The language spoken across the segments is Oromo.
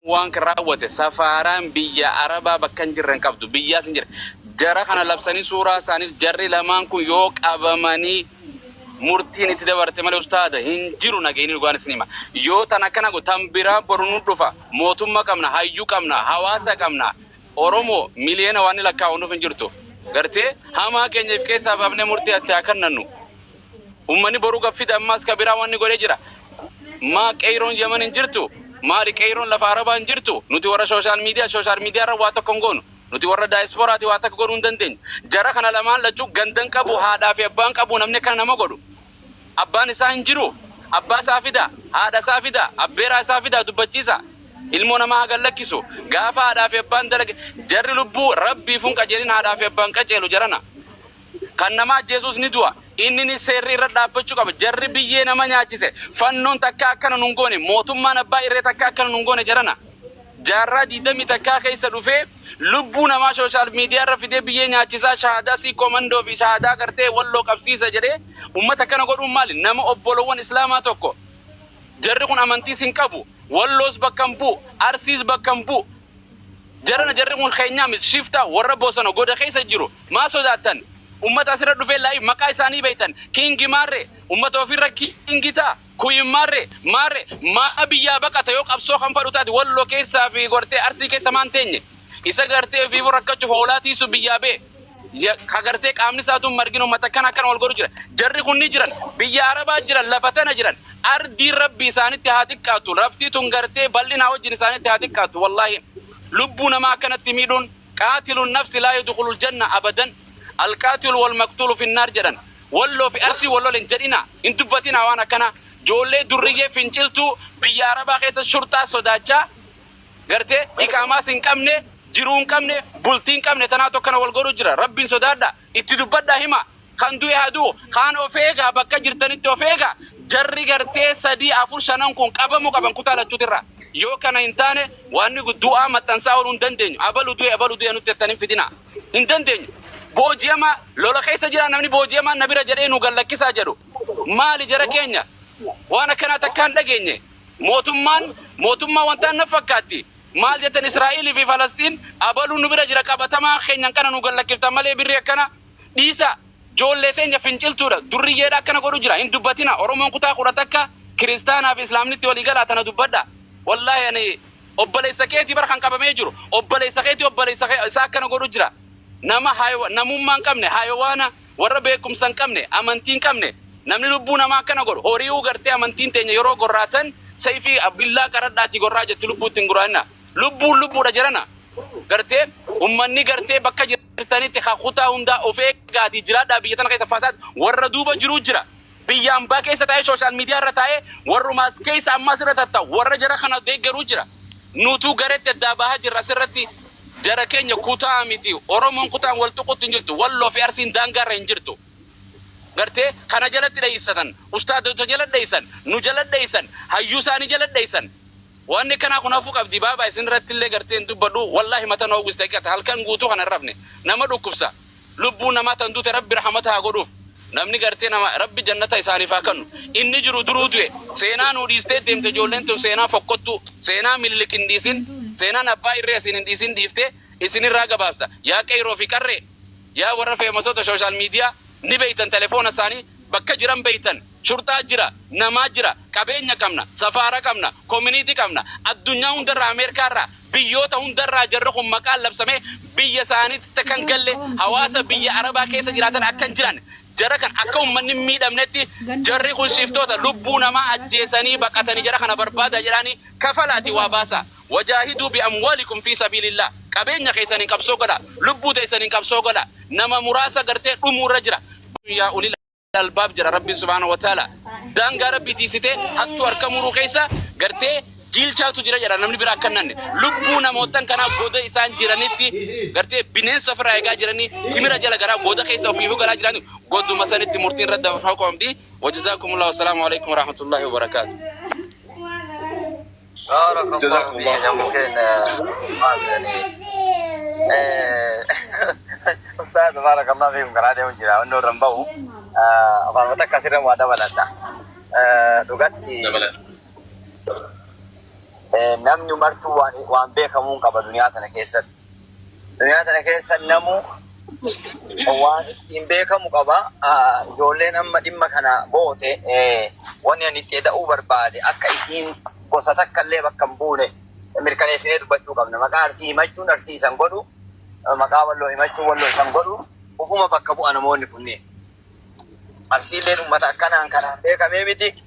وان كراوته سفاران بيا عربا بكن جرن قبض بيا سنجر جرا خنا لبسني سورة ساني جري لمان كو يوك أبماني murtiin itti dabarte malee ustaada hin jiru nageeni dhugaan sinima yoo tana kana go tambira borunu dhufa mootummaa qabna hayyuu qabna hawaasa qabna oromo miliyoona waan lakkaa'uun dhufin jirtu gartee hamaa keenyaaf keessa baafne murtii atti akannannu ummani boru gaffida ammas kabira waan ni godhe jira ma qeyroon yaman hin jirtu maari qeyroon lafa arabaa hin jirtu nuti warra social media irra waa tokko ngoonu nuti warra diaspora ti waa takka godhuu hin dandeenyu jara kana lamaan lachuu gandan qabu haadhaa fi abbaan qabu namni kana nama godhu abbaan isaa hin jiru abbaa isaa fida haadha isaa fida abbeeraa isaa fida dubbachiisa ilmoo namaa hagan lakkisu gaafa haadhaa fi abbaan dalage jarri lubbuu rabbii fun qajeelin haadhaa fi abbaan qajeelu jarana kan nama ajjeesuus ni du'a inni ni seerri irra dhaabbachuu qaba jarri biyyee nama nyaachise fannoon takka akkana nun goone mootummaan abbaa irree takka akkana nun goone jarana jaarraa diidamii takkaa keessa dhufee lubbuu namaa social media irra fidee biyyee nyaachisaa shahaadaa si komandoo fi shahaadaa gartee walloo qabsiisa jedhee ummata kana godhuun maali nama obbolowwan islaamaa tokko jarri kun amantiis hin qabu walloos bakka hin bu'u arsiis bakka hin bu'u jarri kun keenyaa miti shiftaa warra bosona goda keessa jiru maa sodaattan ummata asirra dhufee laayii maqaa isaanii beeytan kiingi maarree ummata ofirra kiingi ta'a kuyin maarree maa biyyaa baqata yoo qabsoo kan fadhu taate walloo keessaa fi gortee arsii keessa maan teenye isa gartee fi rakkachuuf hoolaatiisu biyyaa bee ka gartee qaamni isaatuun margin ummata kana wal godhu jira jarri kun ni jiran biyya arabaa jiran lafa tana jiran ardiin rabbi isaanitti haa xiqqaatu laftii tun gartee bal'inaa wajjin isaanitti haa xiqqaatu wallaahi lubbuu namaa akkanatti miidhuun qaatiluun nafsi laa yadkhulul janna abadan alqaatilu wal maqtuulu fi nnaar jedhan walloo fi arsii walloo hin jedhina hin dubbatina waan akkana joollee durriyyee finciltuu biyya arabaa keessa shurtaa sodaachaa gartee iqaamaas hin qabne jiruu hin qabne bultii hin qabne tanaa tokkana wal godhu jira rabbiin sodaadha itti dubbadhaa hima kan du'e haduu kaan of eegaa bakka jirtanitti of eegaa jarri gartee 3 4 5 kun qabamu qaban kutaa lachuutirra yoo kana hin taane waan du'aa maxxansaa ooluu hin dandeenyu abalu du'e nutti ettaniin fidina hin dandeenyu boojiyama lola keessa jira namni boojiyama nabira jedhee nu gallakkisaa jedhu maali jara keenya waan akkana takkaan dhageenye mootummaa wanta na fakkaatti maal jettan Israa'eel fi Falastiin abaluu nu bira jira qabatamaa keenyan kana nu gallakkiftan malee birri akkana dhiisa joollee teenya finciltuudha durriyyeedha akkana godhu jira hin dubbatina oromoon kutaa 10 takka kiristaanaa fi islaamnitti walii galaa tana dubbadha wallaahi ani obboleessa keetii bara kan qabamee jiru obboleessa isaa akkana godhu jira namummaan qabne hayawaana warra beekumsan qabne amantiin qabne namni lubbuu namaa akkana godhu horiiwuu gartee amantiin teenya yeroo gorraatan sayfii abillaa qaradhaati gorraa jetti lubbuutti hin guraanna lubbuudha jirana gartee ummanni gartee bakka jirtanitti kutaa hundaa of eeggaatii jiraadhaa biyya tana keessa faasaat warra duuba jiruu jira biyya ambaa keessa taa'ee social media irra taa'ee warrumaas keessa ammas irra tatta warra jara kana deeggaruu jira nuutuu gareetti addaa bahaa jirra asirratti jara keenya kutaa miti oromoon kutaan wal tuqutti hin jirtu walloo fi arsiin daangaarra hin jirtu gartee kana jalatti dheeysan ustaadota jala dheeysan nu jala dheeysan hayyuu isaanii jala dheeysan wanni kana kunaafuu qabdi baaba isin irratti illee gartee dubbadhu wallaahi mata noo gusta qata halkan guutuu kana rafne nama dhukkubsa lubbuu namaa tan duute rabbi rahmata haa godhuuf namni gartee nama rabbi jannata isaaniif haa kennu inni jiru duruu du'e seenaa nu dhiistee deemte ijoolleen tun seenaa fokkottu seenaa miliq hin dhiisin seenaan abbaa irree isin hin dhiisin dhiifte isin irraa gabaabsa yaa qeyroo fi qarree yaa warra feemasoota social media ni beeytan telefoona isaanii bakka jiran beeytan shurtaa jira namaa jira qabeenya qabna safaara qabna community qabna addunyaa hundarraa ameerikaarraa biyyoota hundarraa jarri kun maqaan labsamee biyya isaaniitti kan galle hawaasa biyya arabaa keessa jiraatan akkan jiran jara kan akka ummanni miidhamnetti jarri kun shiftoota lubbuu namaa ajjeesanii baqatanii jara kana barbaada jedhanii kafalaati waa baasa wajaahidu bi amwalikum fi sabilillah qabeenya keessaniin qabsoo godha lubbuu teessaniin qabsoo godha nama muraasa gartee dhumuurra jira yaa ulil albaab jira rabbiin subhaanahu wa ta'ala daangaa rabbii tiisite hattuu harka muruu keessa gartee jilchaatu jira jedha namni biraa akka nanne lubbuu namootan kanaaf goda isaan jiranitti gartee bineensa ofirraa eegaa jiranii timira jala garaa goda keessa ofiifuu garaa jiranii goduma sanitti murtiin irra dabarfaa qabdi wajazaakumullahu wassalaamu alaikum warahmatullahi wabarakaatuh بارك الله فيك ممكن أستاذ بارك الله فيكم قرأت يوم جرا إنه رمبو فمتى كثيرا وادا بلدا لغتي namni martuu waan beekamuun qaba duniyaa tana keessatti. Duniyaa tana keessa namu waan ittiin beekamu qaba. Ijoolleen amma dhimma kana goote wanni ani itti da'uu barbaade akka isiin gosa takka illee bakka hin buune mirkaneessinee dubbachuu qabna. Maqaa Arsii himachuun Arsiisan godhu, maqaa Walloo himachuun Walloo isan godhu ufuma bakka bu'a namoonni kunneen. Arsiilleen uummata akkanaan kanaan beekamee miti.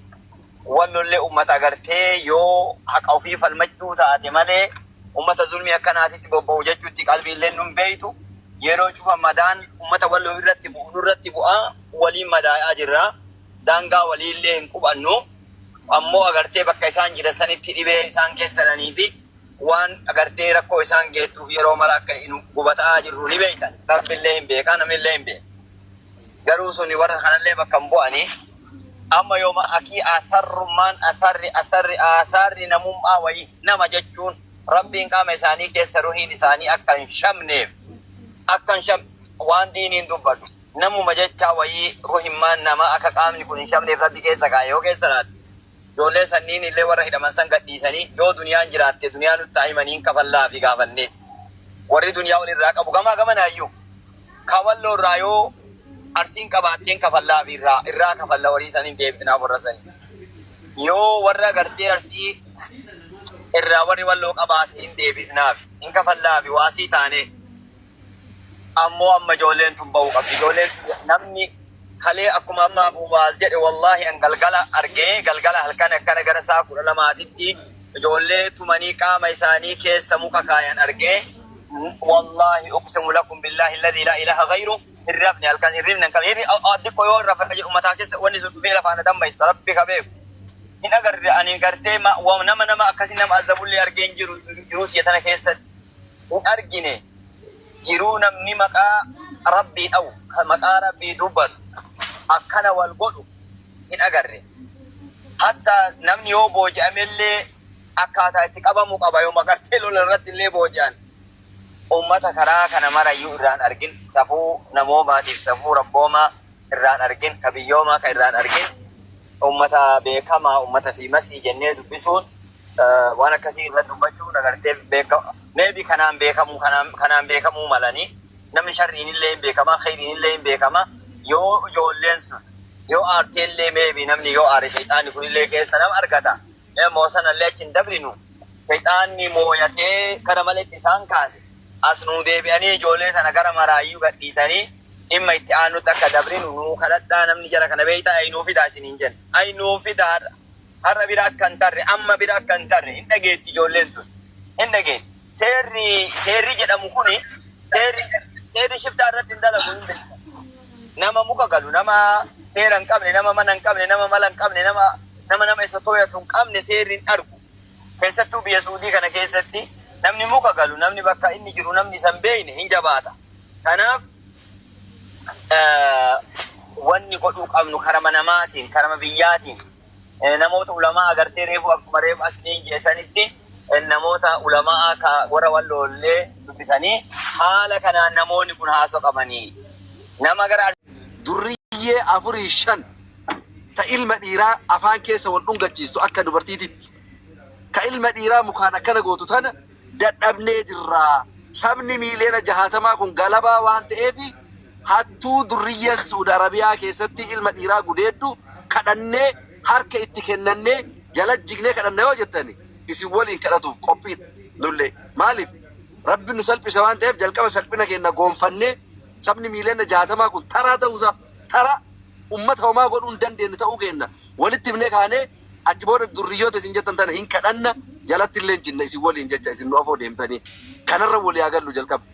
Wallollee uummata agartee yoo haqa ofii falmachuu taate malee uummata zulmii akkanaatitti bobba'u jechuutti qalbiillee nun beeytu. Yeroo cufa madaan uummata Walloo irratti bu'aa waliin madaa'aa jirra. Daangaa waliillee hin qubannu. Ammoo agartee bakka isaan jiran sanitti dhibee isaan keessanii fi waan agartee rakkoo isaan geettuuf yeroo mara akka gubataa jirru ni beeytan. Rabbillee hin beekaa, namnillee hin beeku. Garuu suni warra kanallee bakka hin bu'anii. Amma yooma akii asarri namummaa wayii nama jechuun Rabbiin qaama isaanii keessa ruhiin isaanii akka hin shamneef waan diiniin dubbatu namuma jechaa wayii ruhimmaan nama akka qaamni kun hin shamneef Rabbi keessa kaa'e yoo keessa laatti. Ijoollee sanniin illee warra hidhaman san gadhiisanii yoo duniyaan jiraatte duniyaa nutti himaniin kafallaa fi gaafannee warri duniyaa walirraa qabu gamaa gamanaayyuu kawalloo irraa yoo Arsiin qabaatteen kafallaa fi irraa kafalla warii saniin deebinaaf warra sanii. Yoo warra agartee Arsii irraa warri Walloo qabaate hin deebifnaaf hin kafallaa fi waasii taane ammoo amma ijoolleen tun ba'uu qabdi. Ijoolleen namni kalee akkuma amma Abuubaas jedhe wallaahi an galgala argee galgala halkan akkana gara saa 12titti ijoollee tumanii qaama isaanii keessa muka kaayan argee wallaahi uqsimu lakum billaahi alladhii laa ilaaha ghayru hirrafni halkan hirrifni kan hirri addi koyoo irra fayyadu umataa keessa wanni sun dhufee lafaana dambaysa rabbi kabeeku hin agarre ani gartee nama akkasii nama azabullee argeen jiruuti yetana keessatti hin argine jiruu namni maqaa rabbii dhawu maqaa rabbii dubbatu akkana wal godhu hin agarre hatta namni yoo booji'amellee akkaataa itti qabamuu qaba yoo magartee lola irratti illee booji'an ummata karaa kana marayyuu irraan argin safuu namoomaatiif safuu rabboomaa irraan argin kabiyyoomaa ka irraan argin ummata beekamaa ummata fi masii jennee dubbisuun waan akkasii irra dubbachuun agartee beekama meebi kanaan beekamuu malanii namni sharriin illee hin beekamaa khayriin illee hin beekamaa yoo ijoolleen sun yoo aarteellee meebi namni yoo aare shayxaanni kun illee keessa nama argata moosanallee achi hin dabrinu shayxaanni mooyatee kana maletti isaan kaase asnuu deebi'anii ijoollee sana gara maraayyuu gadhiisanii dhimma itti aanutti akka dabrinu nuu kadhadhaa namni jara kana beeyta aynuu fidaa isiniin jenna aynuu fidaa har'a bira akka hin tarre amma bira akka hin tarre hin dhageetti ijoolleen tun hin dhageetti seerri jedhamu kuni seerri shiftaa irratti hin dalagu hin beekta nama muka galu nama seera hin qabne nama mana hin qabne nama mala hin qabne nama isa tooyatu hin qabne seerri hin argu keessattuu biyya Suudii kana keessatti namni muka galu namni bakka inni jiru namni san beeyne hin jabaata. Kanaaf wanni godhuu qabnu karama namaatiin karama biyyaatiin namoota ulamaa agartee reefu akkuma reefu asniin jeessanitti namoota ulamaa ka warra Walloollee dubbisanii haala kanaan namoonni kun haasoo qabanii nama gara durriyyee 4-5 ta ilma dhiiraa afaan keessa wal dhungachiistu akka dubartiititti ka ilma dhiiraa mukaan akkana gootu tana dadhabnee jirraa sabni miiliyoona 60 kun galabaa waan ta'eef hattuu durriyyee Saudi Arabiyaa keessatti ilma dhiiraa gudeeddu kadhannee harka itti kennannee jala jignee kadhannee yoo jettani isin waliin kadhatuuf qophiidha nullee maaliif rabbi nu salphise waan ta'eef jalqaba salphina keenya goonfannee sabni miiliyoona 60 kun taraa ta'uusaa taraa ummata homaa godhuu hin dandeenye ta'uu keenya walitti himnee kaanee achi booda durriyyoota isin jettan tana hin kadhanna jalatti illee jinna isin waliin jecha isin nu afoo deemtanii kanarra walii agallu jalqaba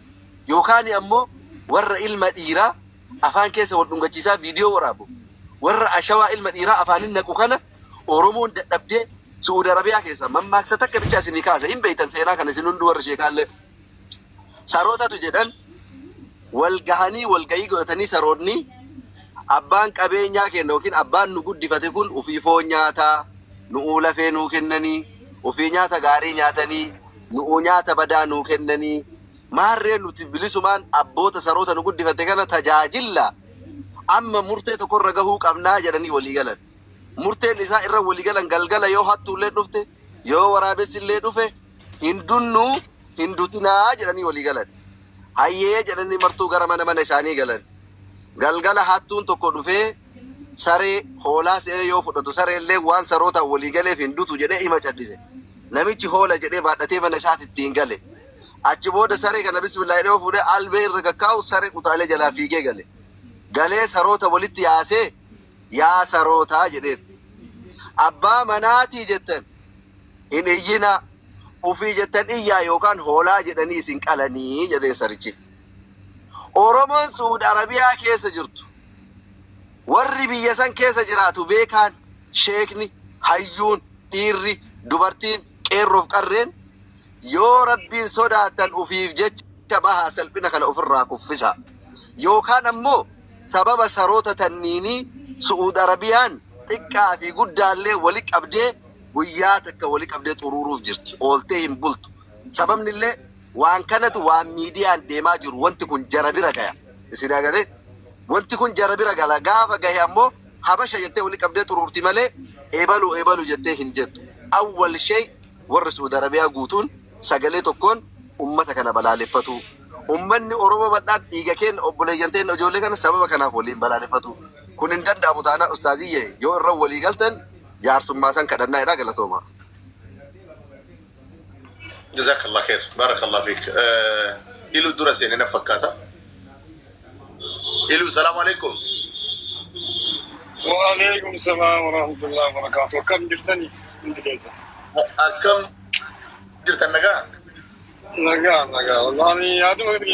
yookaan ammoo warra ilma dhiiraa afaan keessa wal dhungachiisaa viidiyoo waraabu warra ashawaa ilma dhiiraa afaanin naqu kana Oromoon dadhabdee Saudi Arabiyaa keessa mammaaksa takka bicha isinii kaasa hin beeytan seenaa kana isin hundi warra sheekaallee sarootatu jedhan wal gahanii wal gahii godhatanii saroonni abbaan qabeenyaa kenna yookiin abbaan nu guddifate kun ofii foon nyaataa nu lafee nuu kennanii ofii nyaata gaarii nyaatanii nu nyaata badaa nuu kennanii maarree nuti bilisumaan abboota saroota nu guddifate kana tajaajilla amma murtee tokko irra gahuu qabnaa jedhanii walii galan murteen isaa irra walii galan galgala yoo hattuullee dhufte yoo waraabessi illee dhufe hindunnu hindutinaa jedhanii walii galan. Hayyee jedhanii martuu gara mana isaanii galan. Galgala hattuun tokko dhufee saree hoolaa se'ee yoo fudhatu saree illee waan saroota walii galeef hindutu jedhee ima cadhise. Namichi hoola jedhee baadhatee mana isaatti ittiin gale. Achi booda saree kana bismillah jedhee fuudhee albee irra gakkaa'u saree utaalee jalaa fiigee gale. Galee saroota walitti yaasee yaa sarootaa jedheen. Abbaa manaatii jettan hin iyyina ufii jettan iyyaa yookaan hoolaa jedhanii isin qalanii jedhee sarichi. Oromoon Suudi Arabiyaa keessa jirtu warri biyya san keessa jiraatu beekaan sheekni hayyuun dhiirri dubartiin qeerroof qarreen yoo rabbiin sodaatan ufiif jecha bahaa salphina kana ofirraa kuffisa yookaan ammoo sababa saroota tanniinii Suudi Arabiyaan xiqqaa fi guddaallee wali qabdee guyyaa takka wali qabdee xuruuruuf jirti ooltee hin bultu. Sababni illee waan kanatu waan miidiyaan deemaa jiru wanti kun jara bira gaya. Isin agaree wanti kun jara bira gala gaafa gahe ammoo habasha jettee wali qabdee xuruurti malee eebalu jettee hin jettu. Awwal shay warri Suudi Arabiyaa guutuun sagalee tokkoon ummata kana balaaleffatu. Ummanni Oromoo bal'aan dhiiga keenya obboleeyyan ta'een ijoollee kana sababa kanaaf waliin balaaleffatu. Kun hin danda'amu taanaa ustaaziyye yoo irra walii galtan jaarsummaa san kadhannaa jedhaa galatooma. جزاك الله خير بارك الله فيك إلو درسين هنا فكاتا إلو السلام عليكم وعليكم السلام ورحمة الله وبركاته كم جرتني انت كيف كم جرت النجا نجا والله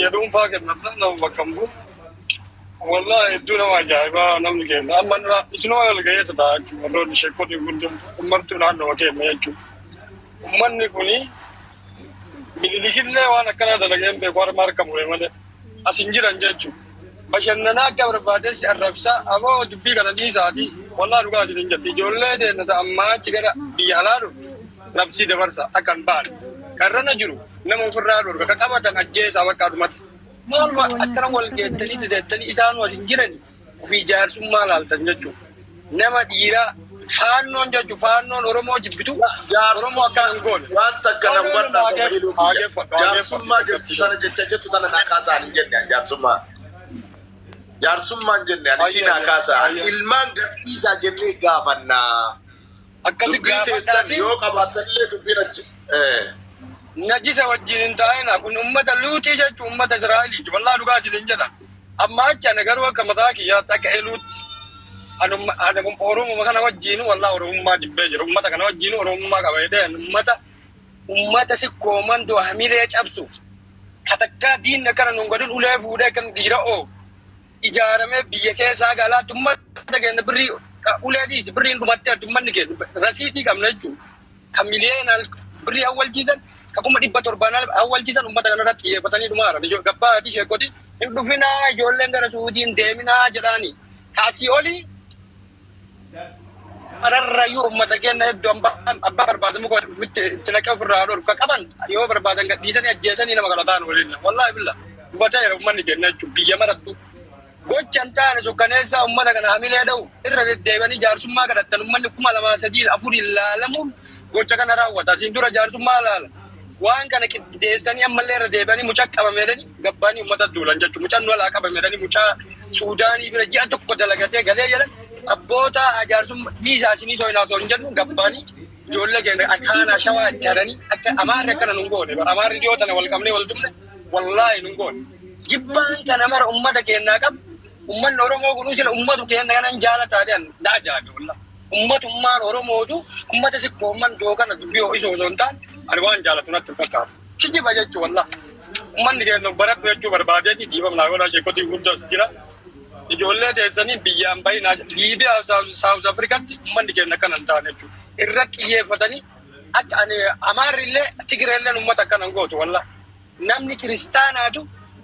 يدوم فاقد نحن وكمبو والله الدنيا ما جايبه نمني كيف أما أنا شنو اللي جاي تداعي مرة نشكو يقولون مرتو نحن وكيف ما يجوا من يقولي بالليل وانا كنا دلقين بقار ماركة مولي أسنجر أنجتشو بشننا كبر بعدس الربسة أبو دبي كنا دي سادي والله رجع سنجتي جولة ده نتا أما تكرا بيهالارو ربسي دبرسا أكن بار كرنا جرو نمو فرارو كتابة تنجس أبو كارمات ما أكرم والجد تني إسان وسنجرني وفي جار سمال التنجتشو نما ديرا فانون جاجو فانون ورمو جبتو ورمو كان غول وانت كان ودا جارسما جتنا جتنا ناكاسا نجنيا جارسما نجنيا نسينا كاسا ilman isa jenne gafanna akkasi gafanna yo qabatalle dubirachi najisa wajjin taayina kun ummata luuti jechu ummata israeli wallahi duga jidin jada amma acha nagaru kamadaki ya takaeluti أنا أروم ما كان وجينه والله أروم ما جبّه أروم ما تكنا وجينه أروم ما كبيده أمّا تسكومن دو هميله أبسو كتكّا دين نكنا نقول الأولى فوده كان ديرا أو إجارة ما بيجي ساقالا ثم تكنا بري أولى دي بري نمطة ثم نيجي رسيتي كم نجوا هميله نال بري أول جيزان كم دي بتربانا أول جيزان أمّا تكنا راتيه بتاني دمارا نجوا كبّا دي شكودي ندفنا جولن كنا سودين ديمنا جراني كاسي أولي مرة يوم ما تجينا يبدو أبى برباد مكو تلاقيه في الرادور كمان يوم برباد إنك ديسني أجهزني أنا مقالتان ولينا والله بالله بتاعي رمان نجينا جبية مرة تو قد جنتان شو كنيسة أمّا تكنا عامل هذا إرّا الديواني جارسون ما كذا تنمّن كم على ما سدير أفور الله لمول قد جكنا راوة تاسين دورا جارسون ما لا وان كان كديسني أمّا اللي رديواني مشاك أبى ميراني قباني أمّا تدولان جاتو مشان ولا أبى ميراني مشا سوداني برجع تقعد لقيته قليل يلا أبوتا أجارسون بيزا سيني سوينا سوينجنو قباني جولة كنا أكانا شوا تراني أمار ركنا نقول أمار ريديو تنا والكمني والدمنا والله نقول جبان كنا مر أمة كنا كب أمة نورمو كنوسين أمة كنا كنا نجالا تادين دا جاك والله أمة نورمو جو أمة تسك أمة جو كنا تبيو إيشو زونتان أروان جالا تنا تفكر شجع بجاج والله أمة كنا برا بيجو بربادة دي ديبا ملاقونا شيكو تي وجود سكرا ijoollee teessanii biyyaan bayinaa Liibiyaa Saawuz Afrikaatti uummanni keenya akkanan taane jechuudha. Irra xiyyeeffatanii akka ani Amaarrillee Tigireelleen uummata akkanan gootu wallah. Namni kiristaanaatu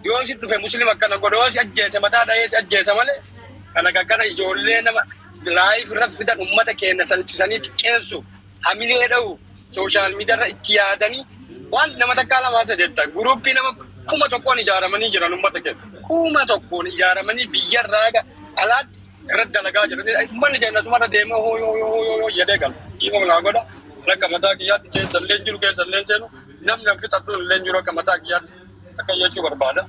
yoo si dhufe musliima akkanan godhu yoo si ajjeese mataa dhahee si ajjeese malee kana akkana ijoollee nama laayif irra fidan uummata keenya salphisanii xiqqeessu hamilee dha'u sooshaal miidiyaarra itti yaadanii waan nama takkaa lamaa sadeettan guruuppii nama kuma tokkoon ijaaramanii jiran uummata keenya. Kuma tokkoon ijaaramanii biyyarraa alaatti irratti dalagaa jiran. Uummanni keenya sumarra deemee hoo jedhee gala. Dhiibama laa godha. Akka mataa kiyyaatti keessa illee jiru keessa illee seenu namni fixadhu illee jiru akka mataa kiyyaatti akka jechuu barbaada.